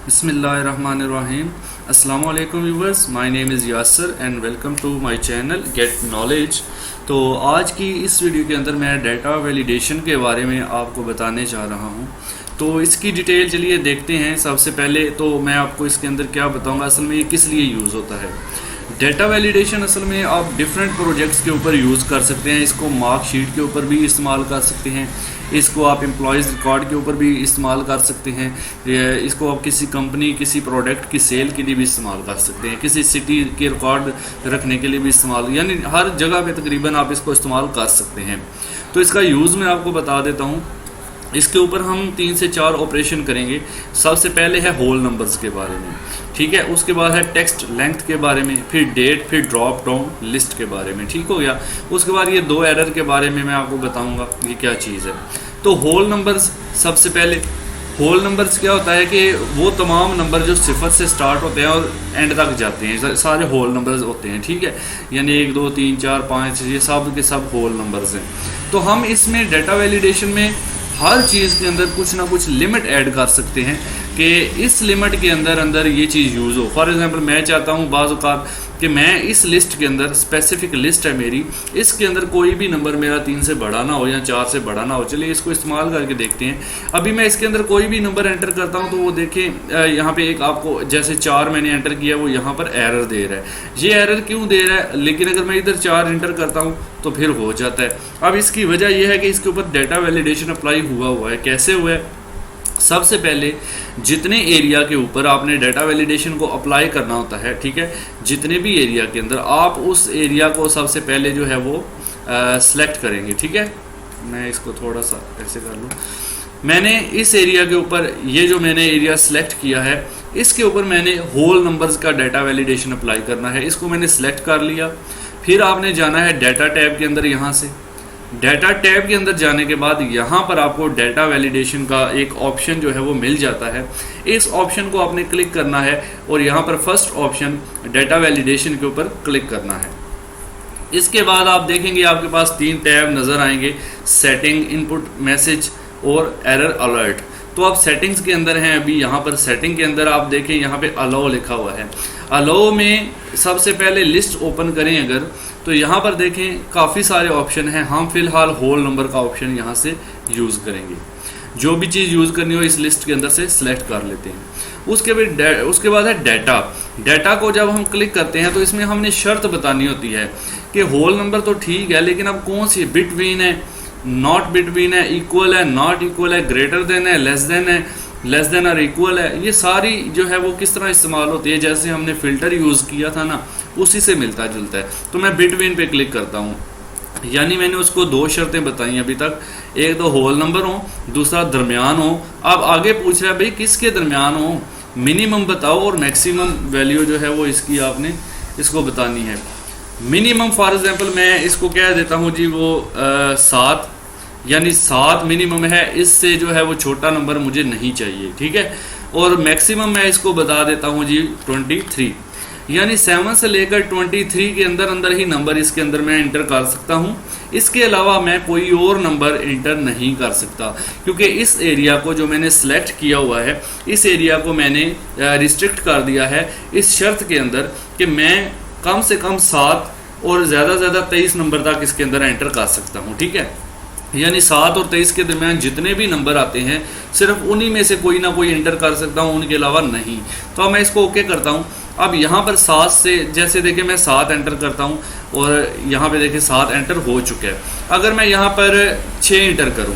बिस्मिल्लाहिर्रहमानिर्रहीम। अस्सलामु अलैकुम viewers, my name is Yasir and welcome to my channel get knowledge. तो आज की इस वीडियो के अंदर मैं डाटा वैलिडेशन के बारे में आपको बताने जा रहा हूं। तो इसकी डिटेल चलिए देखते हैं। सबसे पहले तो मैं आपको इसके अंदर क्या बताऊंगा, असल में ये किस लिए यूज़ होता है। डेटा वैलिडेशन असल में आप डिफरेंट प्रोजेक्ट्स के ऊपर यूज़ कर सकते हैं। इसको मार्कशीट के ऊपर भी इस्तेमाल कर सकते हैं, इसको आप एम्प्लॉयज़ रिकॉर्ड के ऊपर भी इस्तेमाल कर सकते हैं, इसको आप किसी कंपनी किसी प्रोडक्ट की सेल के लिए भी इस्तेमाल कर सकते हैं, किसी सिटी के रिकॉर्ड रखने के लिए भी इस्तेमाल, यानी हर जगह पे तकरीबन आप इसको इस्तेमाल कर सकते हैं। तो इसका यूज़ मैं आपको बता देता हूँ। इसके ऊपर हम 3 से 4 ऑपरेशन करेंगे। सबसे पहले है होल नंबर्स के बारे में, ठीक है। उसके बाद है टेक्स्ट लेंथ के बारे में, फिर डेट, फिर ड्रॉप डाउन लिस्ट के बारे में, ठीक हो गया। उसके बाद ये 2 एरर के बारे में मैं आपको बताऊंगा ये क्या चीज़ है। तो होल नंबर्स, सबसे पहले होल नंबर्स क्या होता है कि वो तमाम नंबर जो सिफर से स्टार्ट होते हैं और एंड तक जाते हैं, सारे होल नंबर्स होते हैं, ठीक है। यानी 1 2 3 4 5 ये सब के सब होल नंबर्स हैं। तो हम इसमें डाटा वैलिडेशन में हर चीज़ के अंदर कुछ ना कुछ लिमिट ऐड कर सकते हैं कि इस लिमिट के अंदर ये चीज़ यूज़ हो। फॉर एग्जांपल मैं चाहता हूँ बाज़ औक़ात कि मैं इस लिस्ट के अंदर, स्पेसिफिक लिस्ट है मेरी, इसके अंदर कोई भी नंबर मेरा 3 से बड़ा ना हो या 4 से बड़ा ना हो। चलिए इसको इस्तेमाल करके देखते हैं। अभी मैं इसके अंदर कोई भी नंबर एंटर करता हूं तो वो देखें यहाँ पे एक आपको जैसे 4 मैंने एंटर किया, वो यहाँ पर एरर दे रहा है। ये एरर क्यों दे रहा है, लेकिन अगर मैं इधर 4 एंटर करता हूँ तो फिर हो जाता है। अब इसकी वजह यह है कि इसके ऊपर डाटा वैलिडेशन अप्लाई हुआ है। कैसे हुआ है? सबसे पहले जितने एरिया के ऊपर आपने डाटा वैलिडेशन को अप्लाई करना होता है, ठीक है, जितने भी एरिया के अंदर आप उस एरिया को सबसे पहले जो है वो सिलेक्ट करेंगे, ठीक है। मैं इसको थोड़ा सा ऐसे कर लूँ। मैंने इस एरिया के ऊपर, ये जो मैंने एरिया सिलेक्ट किया है, इसके ऊपर मैंने होल नंबर्स का डाटा वैलिडेशन अप्लाई करना है। इसको मैंने सिलेक्ट कर लिया। फिर आपने जाना है डाटा टैब के अंदर। यहाँ से डाटा टैब के अंदर जाने के बाद यहाँ पर आपको डाटा वैलिडेशन का एक ऑप्शन जो है वो मिल जाता है। इस ऑप्शन को आपने क्लिक करना है और यहाँ पर फर्स्ट ऑप्शन डाटा वैलिडेशन के ऊपर क्लिक करना है। इसके बाद आप देखेंगे आपके पास 3 टैब नज़र आएंगे, सेटिंग, इनपुट मैसेज और एरर अलर्ट। तो आप सेटिंग्स के अंदर हैं अभी। यहाँ पर सेटिंग के अंदर आप देखें, यहाँ पे अलाउ लिखा हुआ है। अलाउ में सबसे पहले लिस्ट ओपन करें अगर, तो यहाँ पर देखें काफ़ी सारे ऑप्शन हैं। हम फिलहाल होल नंबर का ऑप्शन यहाँ से यूज़ करेंगे। जो भी चीज़ यूज़ करनी हो इस लिस्ट के अंदर से सिलेक्ट कर लेते हैं। उसके बाद है डाटा। डाटा को जब हम क्लिक करते हैं तो इसमें हमने शर्त बतानी होती है कि होल नंबर तो ठीक है, लेकिन अब कौन सी, बिटवीन है, नॉट बिटवीन है, इक्वल है, नॉट इक्वल है, ग्रेटर देन है, लेस देन है, लेस देन और इक्वल है, ये सारी जो है वो किस तरह इस्तेमाल होती है। जैसे हमने फ़िल्टर यूज़ किया था ना, उसी से मिलता जुलता है। तो मैं बिटवीन पे क्लिक करता हूँ, यानी मैंने उसको 2 शर्तें बताई अभी तक। एक तो होल नंबर हो, दूसरा दरमियान हो। अब आगे पूछ रहा है भाई किसके दरमियान हो, मिनिमम बताओ और मैक्सिमम वैल्यू जो है वो इसकी आपने इसको बतानी है। मिनिमम फॉर एग्जांपल मैं इसको कह देता हूँ जी वो 7, यानी 7 मिनिमम है, इससे जो है वो छोटा नंबर मुझे नहीं चाहिए, ठीक है। और मैक्सिमम मैं इसको बता देता हूँ जी 23, यानी 7 से लेकर 23 के अंदर ही नंबर इसके अंदर मैं इंटर कर सकता हूँ। इसके अलावा मैं कोई और नंबर इंटर नहीं कर सकता, क्योंकि इस एरिया को जो मैंने सेलेक्ट किया हुआ है, इस एरिया को मैंने रिस्ट्रिक्ट कर दिया है इस शर्त के अंदर कि मैं कम से कम 7 और ज़्यादा से ज़्यादा 23 नंबर तक इसके अंदर एंटर कर सकता हूँ, ठीक है। यानी 7 और 23 के दरमियान जितने भी नंबर आते हैं सिर्फ उन्हीं में से कोई ना कोई एंटर कर सकता हूँ, उनके अलावा नहीं। तो अब मैं इसको ओके करता हूँ। अब यहाँ पर 7 से, जैसे देखिए मैं 7 एंटर करता हूँ और यहाँ पे देखिए 7 एंटर हो चुका है। अगर मैं यहाँ पर 6 एंटर करूँ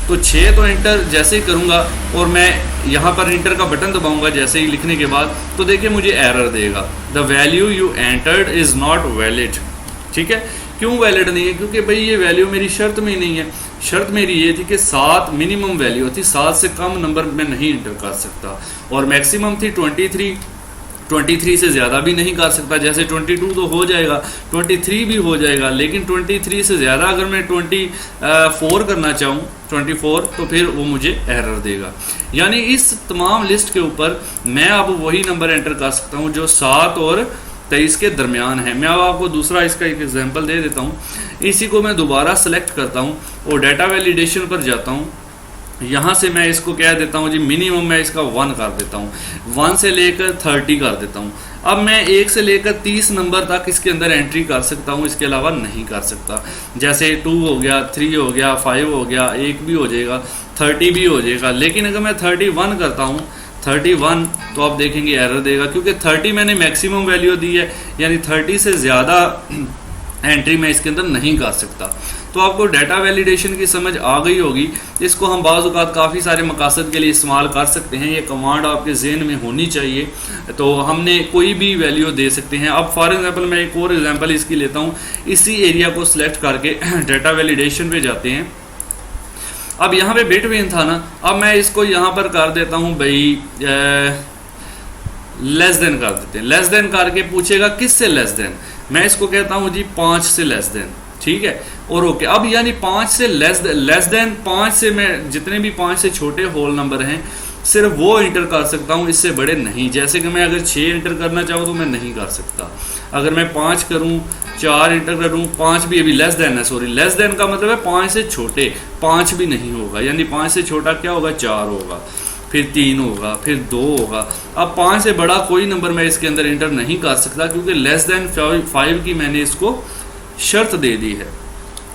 तो 6 तो एंटर जैसे ही करूँगा और मैं यहाँ पर इंटर का बटन दबाऊँगा जैसे ही लिखने के बाद, तो देखिए मुझे एरर देगा, the value you entered is not valid, ठीक है। क्यों वैलिड नहीं है? क्योंकि भाई ये वैल्यू मेरी शर्त में ही नहीं है। शर्त मेरी ये थी कि 7 मिनिमम वैल्यू थी, 7 से कम नंबर मैं नहीं इंटर कर सकता, और मैक्सिमम थी 23 से ज़्यादा भी नहीं कर सकता। जैसे 22 तो हो जाएगा, 23 भी हो जाएगा, लेकिन 23 से ज़्यादा अगर मैं 24 करना चाहूँ, 24, तो फिर वो मुझे एरर देगा। यानी इस तमाम लिस्ट के ऊपर मैं अब वही नंबर एंटर कर सकता हूँ जो 7 और 23 के दरमियान है। मैं अब आपको दूसरा इसका एक एग्जांपल दे देता हूँ। इसी को मैं दोबारा सेलेक्ट करता हूँ और डाटा वैलिडेशन पर जाता हूँ। यहाँ से मैं इसको कह देता हूँ जी मिनिमम मैं इसका 1 कर देता हूँ, 1 से लेकर 30 कर देता हूँ। अब मैं 1 से लेकर 30 नंबर तक इसके अंदर एंट्री कर सकता हूँ, इसके अलावा नहीं कर सकता। जैसे 2 हो गया, 3 हो गया, 5 हो गया, 1 भी हो जाएगा, 30 भी हो जाएगा। लेकिन अगर मैं 31 करता हूँ 31 तो आप देखेंगे एरर देगा, क्योंकि 30 मैंने मैक्सिमम वैल्यू दी है, यानी 30 से ज़्यादा एंट्री मैं इसके अंदर नहीं कर सकता। तो आपको डाटा वैलिडेशन की समझ आ गई होगी। इसको हम बाज़ औक़ात काफ़ी सारे मकासद के लिए इस्तेमाल कर सकते हैं। ये कमांड आपके जहन में होनी चाहिए। तो हमने कोई भी वैल्यू दे सकते हैं। अब फॉर एग्जांपल मैं एक और एग्जांपल इसकी लेता हूँ। इसी एरिया को सिलेक्ट करके डाटा वैलिडेशन पे जाते हैं। अब यहाँ पे बिटवीन था ना, अब मैं इसको यहाँ पर कर देता हूँ भाई लेस देन कर देते हैं। लेस देन करके पूछेगा किससे लेस देन, मैं इसको कहता हूँ जी 5 से लेस देन, ठीक है। और ओके, अब यानी 5 से लेस देन 5 से मैं जितने भी 5 से छोटे होल नंबर हैं सिर्फ वो इंटर कर सकता हूँ, इससे बड़े नहीं। जैसे कि मैं अगर 6 इंटर करना चाहूँ तो मैं नहीं कर सकता। अगर मैं 5 करूँ, 4 इंटर करूँ, 5 भी अभी लेस देन है, सॉरी लेस देन का मतलब है 5 से छोटे, 5 भी नहीं होगा। यानी 5 से छोटा क्या होगा, 4 होगा, फिर 3 होगा, फिर 2 होगा। अब 5 से बड़ा कोई नंबर मैं इसके अंदर इंटर नहीं कर सकता, क्योंकि लेस देन 5 की मैंने इसको शर्त दे दी है।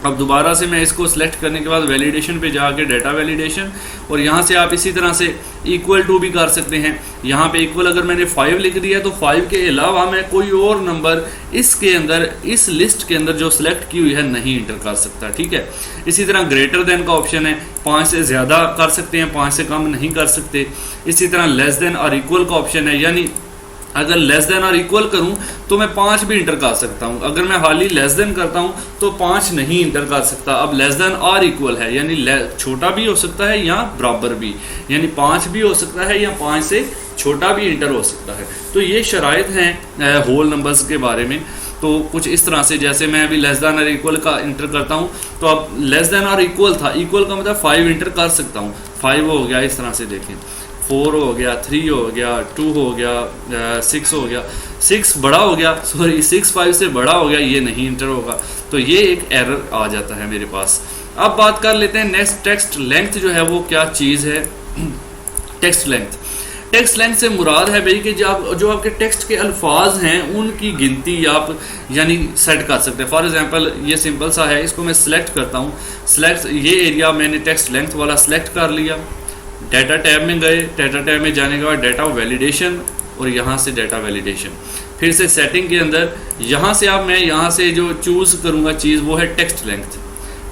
अब दोबारा से मैं इसको सिलेक्ट करने के बाद वैलिडेशन पे जाके डाटा वैलिडेशन, और यहाँ से आप इसी तरह से इक्वल टू भी कर सकते हैं। यहाँ पे इक्वल अगर मैंने 5 लिख दिया तो 5 के अलावा मैं कोई और नंबर इसके अंदर, इस लिस्ट के अंदर जो सिलेक्ट की हुई है नहीं इंटर कर सकता, ठीक है। इसी तरह ग्रेटर देन का ऑप्शन है, 5 से ज़्यादा कर सकते हैं, 5 से कम नहीं कर सकते। इसी तरह लेस देन और इक्वल का ऑप्शन है, यानी अगर लेस देन और इक्वल करूं तो मैं 5 भी इंटर कर सकता हूं। अगर मैं हाल ही लेस देन करता हूं तो 5 नहीं इंटर कर सकता। अब लेस देन और इक्वल है, यानी छोटा भी हो सकता है या बराबर भी, यानी 5 भी हो सकता है या 5 से छोटा भी इंटर हो सकता है। तो ये शराइत हैं होल नंबर्स के बारे में। तो कुछ इस तरह से, जैसे मैं अभी लेस देन और इक्वल का इंटर करता हूं तो अब लेस देन और इक्वल था, इक्वल का मतलब 5 इंटर कर सकता हूं, 5 हो गया, इस तरह से देखें 4 हो गया, 3 हो गया, 2 हो गया, 6 हो गया, 6 बड़ा हो गया, सॉरी 6 5 से बड़ा हो गया, ये नहीं इंटर होगा। तो ये एक एरर आ जाता है मेरे पास। अब बात कर लेते हैं नेक्स्ट, टेक्स्ट लेंथ जो है वो क्या चीज़ है। टेक्स्ट लेंथ, टेक्स्ट लेंथ से मुराद है भाई कि जो आपके टेक्स्ट के अल्फाज हैं उनकी गिनती आप यानी सेट कर सकते हैं। फॉर एग्जांपल ये सिंपल सा है, इसको मैं सिलेक्ट करता हूँ। सिलेक्ट ये एरिया मैंने टेक्स्ट लेंथ वाला सिलेक्ट कर लिया। डाटा टैब में गए, डाटा टैब में जाने के बाद डाटा वैलिडेशन, और यहाँ से डाटा वैलिडेशन, फिर से सेटिंग के अंदर यहाँ से मैं यहाँ से जो चूज़ करूँगा चीज़ वो है टेक्स्ट लेंथ,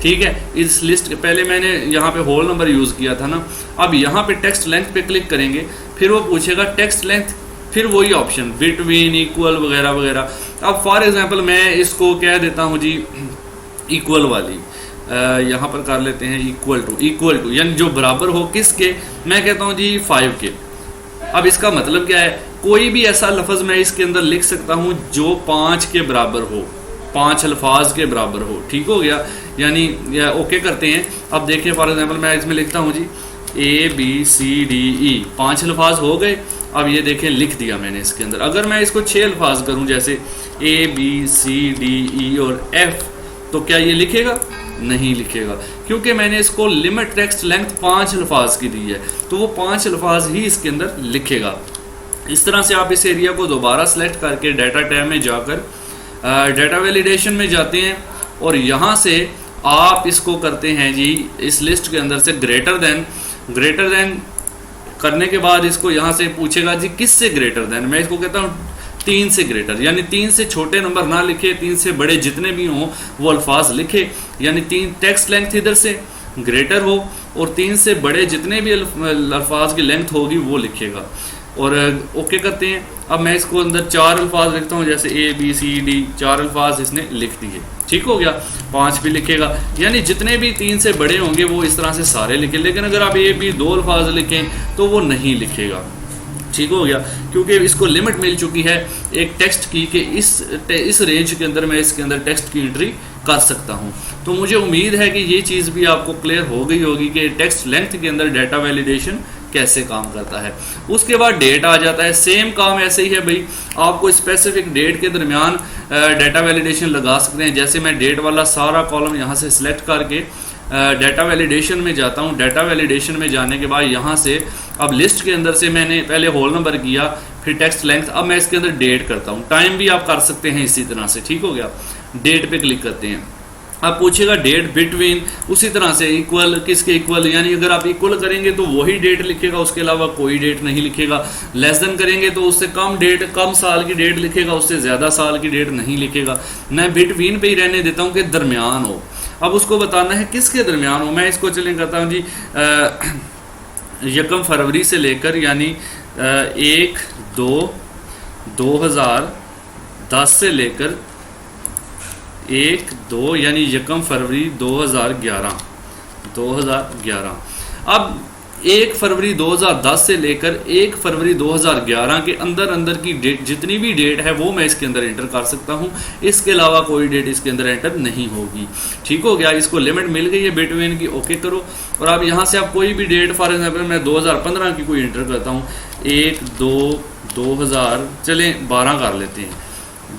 ठीक है। इस लिस्ट पहले मैंने यहाँ पे होल नंबर यूज़ किया था ना, अब यहाँ पे टेक्स्ट लेंथ पे क्लिक करेंगे, फिर वो पूछेगा टेक्स्ट लेंथ, फिर वही ऑप्शन बिटवीन, इक्वल वगैरह वगैरह। अब फॉर एग्जांपल मैं इसको कह देता हूँ जी इक्वल वाली, यहाँ पर कर लेते हैं इक्वल टू, यानी जो बराबर हो किसके, मैं कहता हूँ जी 5 के। अब इसका मतलब क्या है, कोई भी ऐसा लफ्ज़ मैं इसके अंदर लिख सकता हूँ जो 5 के बराबर हो, 5 अल्फाज के बराबर हो, ठीक हो गया। यानी ओके करते हैं। अब देखिए फॉर एग्जांपल मैं इसमें लिखता हूँ जी ABCDE, 5 अल्फाज हो गए। अब ये देखें लिख दिया मैंने इसके अंदर। अगर मैं इसको 6 अल्फाज करूँ जैसे ABCDE और F, तो क्या ये लिखेगा? नहीं लिखेगा, क्योंकि मैंने इसको लिमिट टेक्स्ट लेंथ 5 अल्फाज की दी है, तो वो 5 अल्फाज ही इसके अंदर लिखेगा। इस तरह से आप इस एरिया को दोबारा सेलेक्ट करके डाटा टैब में जाकर डाटा वैलिडेशन में जाते हैं, और यहाँ से आप इसको करते हैं जी इस लिस्ट के अंदर से ग्रेटर देन करने के बाद इसको यहाँ से पूछेगा जी किससे ग्रेटर देन, मैं इसको कहता हूँ 3 से ग्रेटर, यानी 3 से छोटे नंबर ना लिखे, 3 से बड़े जितने भी हों वो अल्फाज लिखे। यानी 3 टेक्स्ट लेंथ इधर से ग्रेटर हो और 3 से बड़े जितने भी अल्फाज की लेंथ होगी वो लिखेगा, और ओके करते हैं। अब मैं इसको अंदर 4 अल्फाज लिखता हूँ, जैसे ABCD, 4 अल्फाज इसने लिख दिए, ठीक हो गया। 5 भी लिखेगा, यानी जितने भी 3 से बड़े होंगे वो इस तरह से सारे लिखे। लेकिन अगर आप AB 2 अल्फाज लिखें तो वो नहीं लिखेगा, ठीक हो गया, क्योंकि इसको लिमिट मिल चुकी है एक टेक्स्ट की कि इस रेंज के अंदर मैं इसके अंदर टेक्स्ट की एंट्री कर सकता हूं। तो मुझे उम्मीद है कि ये चीज़ भी आपको क्लियर हो गई होगी कि टेक्स्ट लेंथ के अंदर डाटा वैलिडेशन कैसे काम करता है। उसके बाद डेट आ जाता है, सेम काम ऐसे ही है भाई, आपको स्पेसिफिक डेट के दरमियान डाटा वैलिडेशन लगा सकते हैं। जैसे मैं डेट वाला सारा कॉलम यहाँ से सिलेक्ट करके डाटा वैलिडेशन में जाता हूँ। डाटा वैलिडेशन में जाने के बाद यहाँ से अब लिस्ट के अंदर से मैंने पहले होल नंबर किया, फिर टेक्स्ट लेंथ, अब मैं इसके अंदर डेट करता हूँ। टाइम भी आप कर सकते हैं इसी तरह से, ठीक हो गया। डेट पे क्लिक करते हैं। आप पूछेगा डेट बिटवीन, उसी तरह से इक्वल, किसके इक्वल, यानी अगर आप इक्वल करेंगे तो वही डेट लिखेगा, उसके अलावा कोई डेट नहीं लिखेगा। लेस देन करेंगे तो उससे कम डेट, कम साल की डेट लिखेगा, उससे ज़्यादा साल की डेट नहीं लिखेगा। मैं बिटवीन पे ही रहने देता हूँ कि दरमियान हो। अब उसको बताना है किसके दरमियान हो। मैं इसको चलें करता हूँ जी 1 फरवरी से लेकर, यानी 1/2/2010 से लेकर 1/2 यानी 1 फरवरी 2011। अब 1 फरवरी 2010 से लेकर 1 फरवरी 2011 के अंदर की डेट, जितनी भी डेट है वो मैं इसके अंदर एंटर कर सकता हूँ। इसके अलावा कोई डेट इसके अंदर एंटर नहीं होगी, ठीक हो गया। इसको लिमिट मिल गई है बिटवीन की, ओके करो। और अब यहाँ से आप कोई भी डेट, फॉर एग्जाम्पल मैं 2015 की कोई एंटर करता हूँ, 1/2/2000 चलें 12 कर लेते हैं।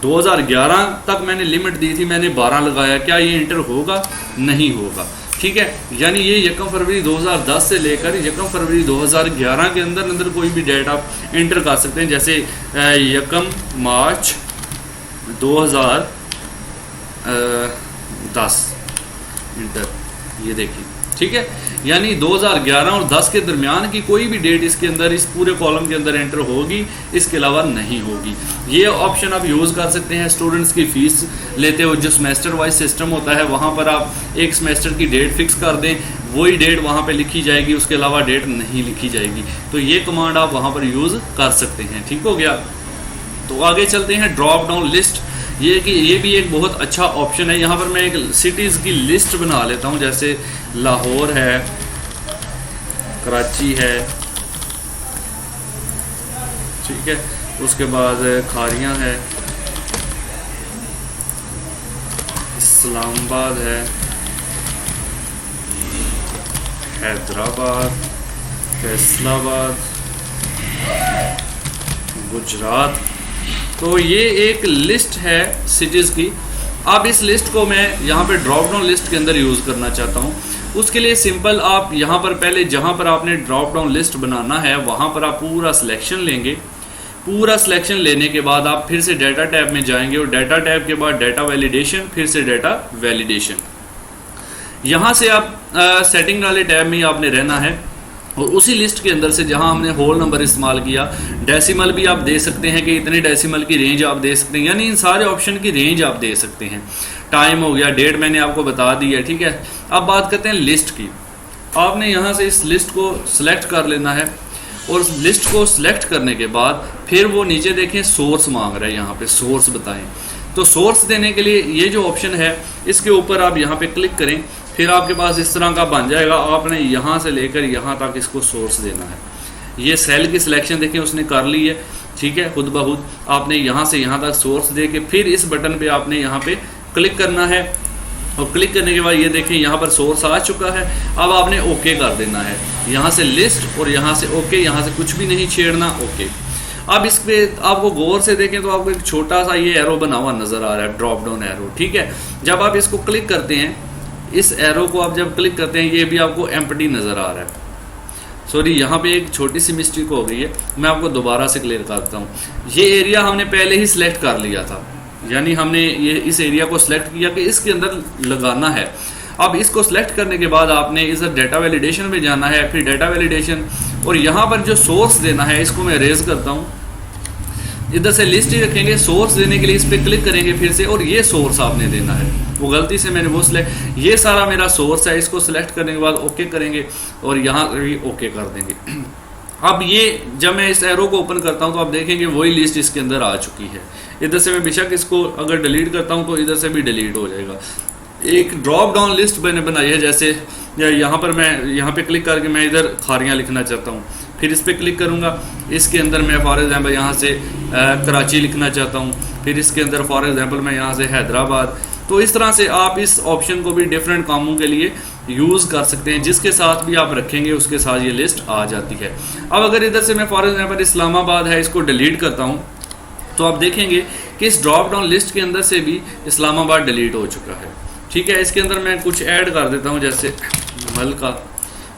2011 तक मैंने लिमिट दी थी, मैंने 12 लगाया, क्या ये इंटर होगा? नहीं होगा, ठीक है। यानी ये 1 फरवरी 2010 से लेकर 1 फरवरी 2011 के अंदर कोई भी डेट आप इंटर कर सकते हैं। जैसे 1 मार्च 2010 इंटर, ये देखिए, ठीक है। यानी 2011 और 10 के दरमियान की कोई भी डेट इसके अंदर, इस पूरे कॉलम के अंदर एंटर होगी, इसके अलावा नहीं होगी। ये ऑप्शन आप यूज़ कर सकते हैं स्टूडेंट्स की फ़ीस लेते हो। जो सेमेस्टर वाइज सिस्टम होता है वहाँ पर आप एक सेमेस्टर की डेट फिक्स कर दें, वही डेट वहाँ पे लिखी जाएगी, उसके अलावा डेट नहीं लिखी जाएगी। तो ये कमांड आप वहाँ पर यूज़ कर सकते हैं, ठीक हो गया। तो आगे चलते हैं ड्रॉप डाउन लिस्ट। ये भी एक बहुत अच्छा ऑप्शन है। यहाँ पर मैं एक सिटीज़ की लिस्ट बना लेता हूँ, जैसे लाहौर है, कराची है, ठीक है, उसके बाद खारियाँ है, इस्लामाबाद है, हैदराबाद, फैसलाबाद, गुजरात। तो ये एक लिस्ट है सिटीज़ की। अब इस लिस्ट को मैं यहाँ पे ड्रॉप डाउन लिस्ट के अंदर यूज़ करना चाहता हूँ। उसके लिए सिंपल आप यहाँ पर पहले जहाँ पर आपने ड्रॉप डाउन लिस्ट बनाना है वहाँ पर आप पूरा सिलेक्शन लेंगे। पूरा सिलेक्शन लेने के बाद आप फिर से डाटा टैब में जाएंगे और डाटा टैब के बाद डाटा वैलिडेशन, फिर से डाटा वैलिडेशन। यहाँ से आप सेटिंग वाले टैब में आपने रहना है और उसी लिस्ट के अंदर से जहां हमने होल नंबर इस्तेमाल किया, डेसिमल भी आप दे सकते हैं कि इतने डेसिमल की रेंज आप दे सकते हैं, यानी इन सारे ऑप्शन की रेंज आप दे सकते हैं। टाइम हो गया, डेट मैंने आपको बता दी है, ठीक है। अब बात करते हैं लिस्ट की। आपने यहाँ से इस लिस्ट को सिलेक्ट कर लेना है और लिस्ट को सिलेक्ट करने के बाद फिर वो नीचे देखें सोर्स मांग रहा है, यहाँ पे सोर्स बताएं। तो सोर्स देने के लिए ये जो ऑप्शन है इसके ऊपर आप यहाँ पे क्लिक करें, फिर आपके पास इस तरह का बन जाएगा। आपने यहाँ से लेकर यहाँ तक इसको सोर्स देना है। ये सेल की सिलेक्शन देखें उसने कर ली है, ठीक है, खुद ब खुद। आपने यहाँ से यहाँ तक सोर्स दे के फिर इस बटन पे आपने यहाँ पे क्लिक करना है और क्लिक करने के बाद ये देखें यहाँ पर सोर्स आ चुका है। अब आपने ओके कर देना है, यहाँ से लिस्ट और यहाँ से ओके, यहाँ से कुछ भी नहीं छेड़ना, ओके। अब इस पे आपको गौर से देखें तो आपको एक छोटा सा ये एरो बना हुआ नज़र आ रहा है, ड्रॉप डाउन एरो, ठीक है। जब आप इसको क्लिक करते हैं, इस एरो को आप जब क्लिक करते हैं ये भी आपको एम्प्टी नज़र आ रहा है। सॉरी, यहाँ पे एक छोटी सी मिस्टेक हो गई है, मैं आपको दोबारा से क्लियर करता हूँ। ये एरिया हमने पहले ही सिलेक्ट कर लिया था, यानी हमने ये इस एरिया को सिलेक्ट किया कि इसके अंदर लगाना है। अब इसको सिलेक्ट करने के बाद आपने इधर डाटा वैलिडेशन में जाना है, फिर डाटा वैलिडेशन और यहाँ पर जो सोर्स देना है इसको मैं रेज करता हूँ। इधर से लिस्ट ही रखेंगे, सोर्स देने के लिए इस पर क्लिक करेंगे फिर से और ये सोर्स आपने देना है। वो गलती से मैंने वो सिलेक्ट, ये सारा मेरा सोर्स है, इसको सिलेक्ट करने के बाद ओके करेंगे और यहाँ भी ओके कर देंगे। अब ये जब मैं इस एरो को ओपन करता हूँ तो आप देखेंगे वही लिस्ट इसके अंदर आ चुकी है। इधर से मैं बेशक इसको अगर डिलीट करता हूँ तो इधर से भी डिलीट हो जाएगा। एक ड्रॉप डाउन लिस्ट मैंने बनाई है, जैसे यहाँ पर मैं यहाँ पे क्लिक करके मैं इधर खारियाँ लिखना चाहता हूँ, फिर इस पर क्लिक करूँगा। इसके अंदर मैं फॉर एग्जांपल यहाँ से कराची लिखना चाहता हूँ, फिर इसके अंदर फॉर एग्जांपल मैं यहाँ से हैदराबाद। तो इस तरह से आप इस ऑप्शन को भी डिफरेंट कामों के लिए यूज़ कर सकते हैं, जिसके साथ भी आप रखेंगे उसके साथ ये लिस्ट आ जाती है। अब अगर इधर से मैं फॉर एग्जांपल इस्लामाबाद है इसको डिलीट करता हूँ तो आप देखेंगे कि इस ड्रॉप डाउन लिस्ट के अंदर से भी इस्लामाबाद डिलीट हो चुका है, ठीक है, इसके अंदर मैं कुछ ऐड कर देता हूँ, जैसे मल का।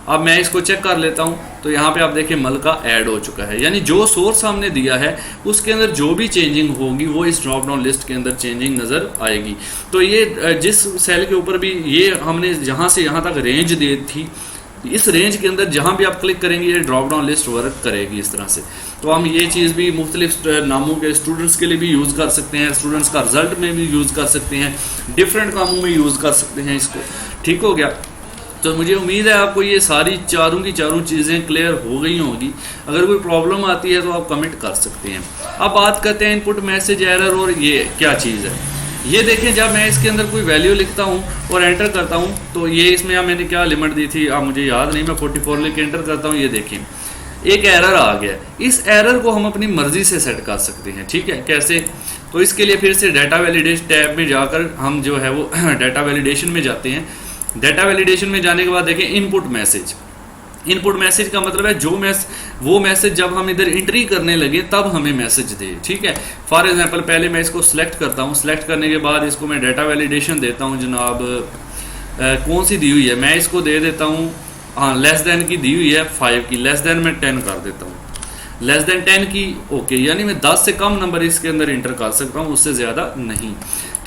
अब मैं इसको चेक कर लेता हूँ, तो यहाँ पे आप देखिए मल का ऐड हो चुका है, यानी जो सोर्स हमने दिया है उसके अंदर जो भी चेंजिंग होगी वो इस ड्रॉप डाउन लिस्ट के अंदर चेंजिंग नज़र आएगी। तो ये जिस सेल के ऊपर भी ये हमने जहाँ से यहाँ तक रेंज दी थी, इस रेंज के अंदर जहाँ भी आप क्लिक करेंगे ये ड्रॉप डाउन लिस्ट वर्क करेगी इस तरह से। तो हम ये चीज़ भी मुख्तलिफ नामों के स्टूडेंट्स के लिए भी यूज़ कर सकते हैं, स्टूडेंट्स का रिजल्ट में भी यूज़ कर सकते हैं, डिफरेंट कामों में यूज़ कर सकते हैं इसको। ठीक हो गया। तो मुझे उम्मीद है आपको ये सारी चारों की चारों चीज़ें क्लियर हो गई होंगी। अगर कोई प्रॉब्लम आती है तो आप कमेंट कर सकते हैं। अब बात करते हैं इनपुट मैसेज एरर, और ये क्या चीज़ है। ये देखें, जब मैं इसके अंदर कोई वैल्यू लिखता हूँ और एंटर करता हूँ, तो ये इसमें मैंने क्या लिमिट दी थी अब मुझे याद नहीं, मैं 44 लिख के एंटर करता हूँ, ये देखें एक एरर आ गया। इस एरर को हम अपनी मर्जी से सेट कर सकते हैं। ठीक है, कैसे? तो इसके लिए फिर से डाटा वैलिडेशन टैब में जाकर हम जो है वो डाटा वैलिडेशन में जाते हैं। डाटा वैलिडेशन में जाने के बाद देखें इनपुट मैसेज। इनपुट मैसेज का मतलब है वो मैसेज जब हम इधर एंट्री करने लगे तब हमें मैसेज दे। ठीक है, फॉर एग्जांपल पहले मैं इसको सिलेक्ट करता हूँ, सिलेक्ट करने के बाद इसको मैं डाटा वैलिडेशन देता हूँ। जनाब कौन सी दी हुई है, मैं इसको दे देता हूँ, हाँ लेस देन की दी हुई है 5 की, लेस देन मैं 10 कर देता हूँ, लेस देन 10 की ओके, यानी मैं 10 से कम नंबर इसके अंदर इंटर कर सकता हूँ, उससे ज़्यादा नहीं।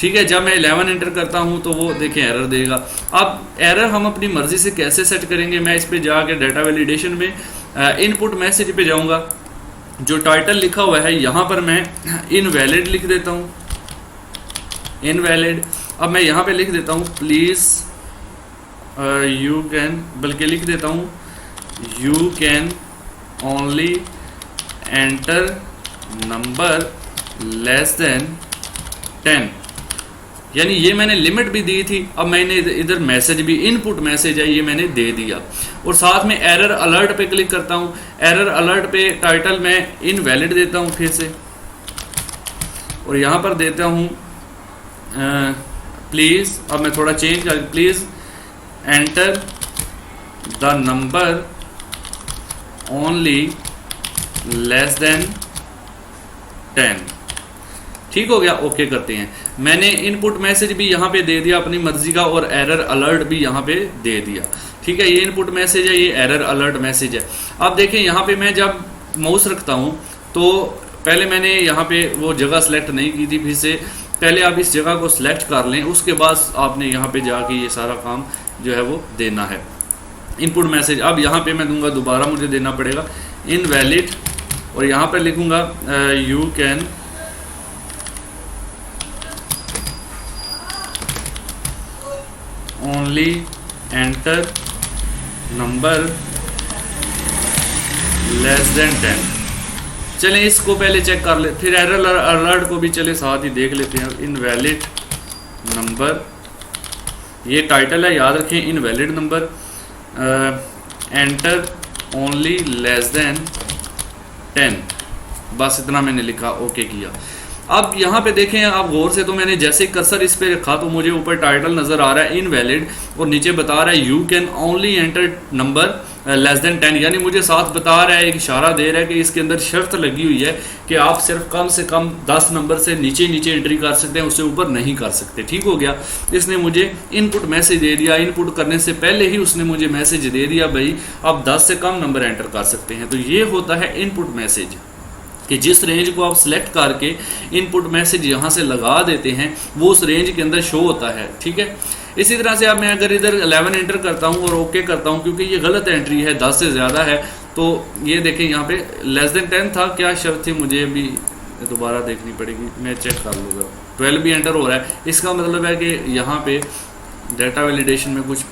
ठीक है, जब मैं 11 एंटर करता हूँ तो वो देखें एरर देगा। अब एरर हम अपनी मर्जी से कैसे सेट करेंगे, मैं इस पे जाके डाटा वैलिडेशन में इनपुट मैसेज पे जाऊँगा, जो टाइटल लिखा हुआ है यहाँ पर मैं इनवैलिड लिख देता हूँ, इनवैलिड। अब मैं यहाँ पे लिख देता हूँ प्लीज़ यू कैन, बल्कि लिख देता हूँ you can only enter number less than 10, यानी ये मैंने लिमिट भी दी थी। अब मैंने इधर मैसेज भी, इनपुट मैसेज है, ये मैंने दे दिया। और साथ में एरर अलर्ट पे क्लिक करता हूँ, एरर अलर्ट पे टाइटल मैं इनवैलिड देता हूँ फिर से, और यहाँ पर देता हूँ प्लीज़, अब मैं थोड़ा चेंज कर, please enter the number only less than 10। ठीक हो गया, ओके करते हैं। मैंने इनपुट मैसेज भी यहाँ पे दे दिया अपनी मर्जी का, और एरर अलर्ट भी यहाँ पे दे दिया। ठीक है, ये इनपुट मैसेज है, ये एरर अलर्ट मैसेज है। अब देखें यहाँ पे मैं जब माउस रखता हूँ तो पहले मैंने यहाँ पे वो जगह सेलेक्ट नहीं की थी, फिर से पहले आप इस जगह को सिलेक्ट कर लें, उसके बाद आपने यहाँ पे जाके ये सारा काम जो है वो देना है। इनपुट मैसेज अब यहाँ पे मैं दूंगा, दोबारा मुझे देना पड़ेगा इनवैलिड, और यहाँ पर लिखूंगा you can only enter number less than 10। चलें इसको पहले चेक कर ले, फिर एरर अलर्ट को भी चले साथ ही देख लेते हैं। इनवैलिड नंबर, ये टाइटल है, याद रखें invalid number, enter only less than 10, बस इतना मैंने लिखा, ओके किया। अब यहाँ पे देखें आप गौर से, तो मैंने जैसे कर्सर इस पे रखा तो मुझे ऊपर टाइटल नज़र आ रहा है इनवैलिड, और नीचे बता रहा है you can only enter number less than 10, यानी मुझे साथ बता रहा है, एक इशारा दे रहा है कि इसके अंदर शर्त लगी हुई है कि आप सिर्फ कम से कम 10 नंबर से नीचे एंट्री कर सकते हैं, उससे ऊपर नहीं कर सकते। ठीक हो गया, इसने मुझे इनपुट मैसेज दे दिया। इनपुट करने से पहले ही उसने मुझे मैसेज दे दिया भाई आप 10 से कम नंबर एंटर कर सकते हैं। तो ये होता है इनपुट मैसेज, कि जिस रेंज को आप सिलेक्ट करके इनपुट मैसेज यहाँ से लगा देते हैं वो उस रेंज के अंदर शो होता है। ठीक है, इसी तरह से अब मैं अगर इधर 11 एंटर करता हूँ और ओके करता हूँ, क्योंकि ये गलत एंट्री है, 10 से ज़्यादा है, तो ये देखें यहाँ पे लेस देन 10 था, क्या शर्त थी मुझे भी दोबारा देखनी पड़ेगी, मैं चेक कर लूँगा। 12 भी एंटर हो रहा है, इसका मतलब है कि यहाँ पे डाटा वैलिडेशन में कुछ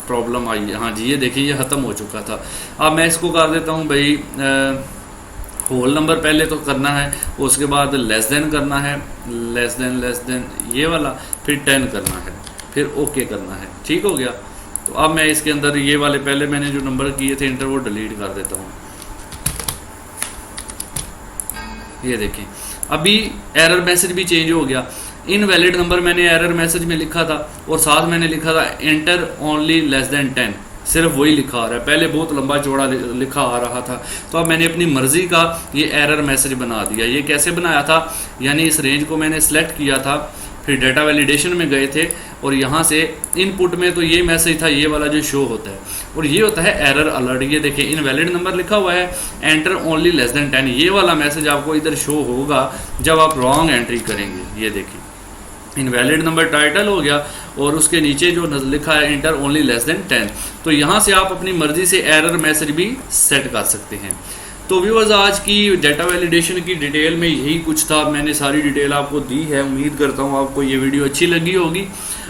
प्रॉब्लम आई है। हाँ जी, ये देखिए ये ख़त्म हो चुका था। अब मैं इसको कर देता हूँ भाई होल नंबर पहले तो करना है, उसके बाद लेस देन करना है, लेस देन ये वाला, फिर 10 करना है, फिर ओके करना है। ठीक हो गया। तो अब मैं इसके अंदर ये वाले पहले मैंने जो नंबर किए थे इंटर वो डिलीट कर देता हूँ। ये देखें अभी एरर मैसेज भी चेंज हो गया। इनवैलिड नंबर मैंने एरर मैसेज में लिखा था और साथ मैंने लिखा था एंटर ओनली लेस देन 10, सिर्फ वही लिखा आ रहा है, पहले बहुत लंबा चौड़ा लिखा आ रहा था। तो अब मैंने अपनी मर्जी का ये एरर मैसेज बना दिया। ये कैसे बनाया था, यानी इस रेंज को मैंने सेलेक्ट किया था फिर डाटा वैलिडेशन में गए थे और यहाँ से इनपुट में तो ये मैसेज था, ये वाला जो शो होता है, और ये होता है एरर अलर्ट। ये देखिए इनवैलिड नंबर लिखा हुआ है, एंटर ओनली लेस देन 10, ये वाला मैसेज आपको इधर शो होगा जब आप रॉन्ग एंट्री करेंगे। ये देखिए इनवैलिड नंबर टाइटल हो गया और उसके नीचे जो लिखा है एंटर ओनली लेस देन 10। तो यहाँ से आप अपनी मर्जी से एरर मैसेज भी सेट कर सकते हैं। तो व्यूअर्स आज की डाटा वैलिडेशन की डिटेल में यही कुछ था, मैंने सारी डिटेल आपको दी है। उम्मीद करता हूँ आपको ये वीडियो अच्छी लगी होगी,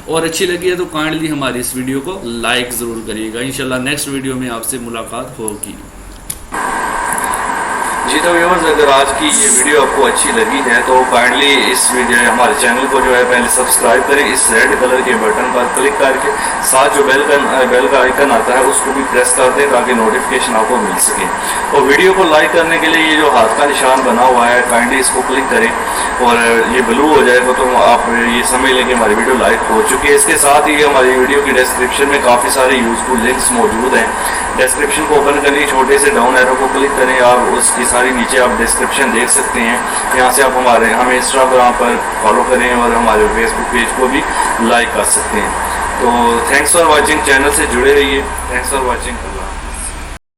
और अच्छी लगी है तो काइंडली हमारी इस वीडियो को लाइक ज़रूर करिएगा। इंशाल्लाह नेक्स्ट वीडियो में आपसे मुलाकात होगी। जी तो व्यूअर्स अगर आज की ये वीडियो आपको अच्छी लगी है तो काइंडली इस वीडियो हमारे चैनल को जो है पहले सब्सक्राइब करें, इस रेड कलर के बटन पर क्लिक करके साथ जो बेल का आइकन आता है उसको भी प्रेस कर दें ताकि नोटिफिकेशन आपको मिल सके। और वीडियो को लाइक करने के लिए ये जो हाथ का निशान बना हुआ है काइंडली इसको क्लिक करें और ये ब्लू हो जाएगा तो आप ये समझ लें कि हमारी वीडियो लाइक हो चुकी है। इसके साथ ही हमारी वीडियो की डिस्क्रिप्शन में काफ़ी सारे यूजफुल लिंक्स मौजूद हैं। डिस्क्रिप्शन को ओपन करने छोटे से डाउन एरो को क्लिक करें, आप उसकी सारी नीचे आप डिस्क्रिप्शन देख सकते हैं। यहाँ से आप हमें इंस्टाग्राम पर फॉलो करें और हमारे फेसबुक पेज को भी लाइक कर सकते हैं। तो थैंक्स फॉर वॉचिंग, चैनल से जुड़े रहिए। Thanks for watching.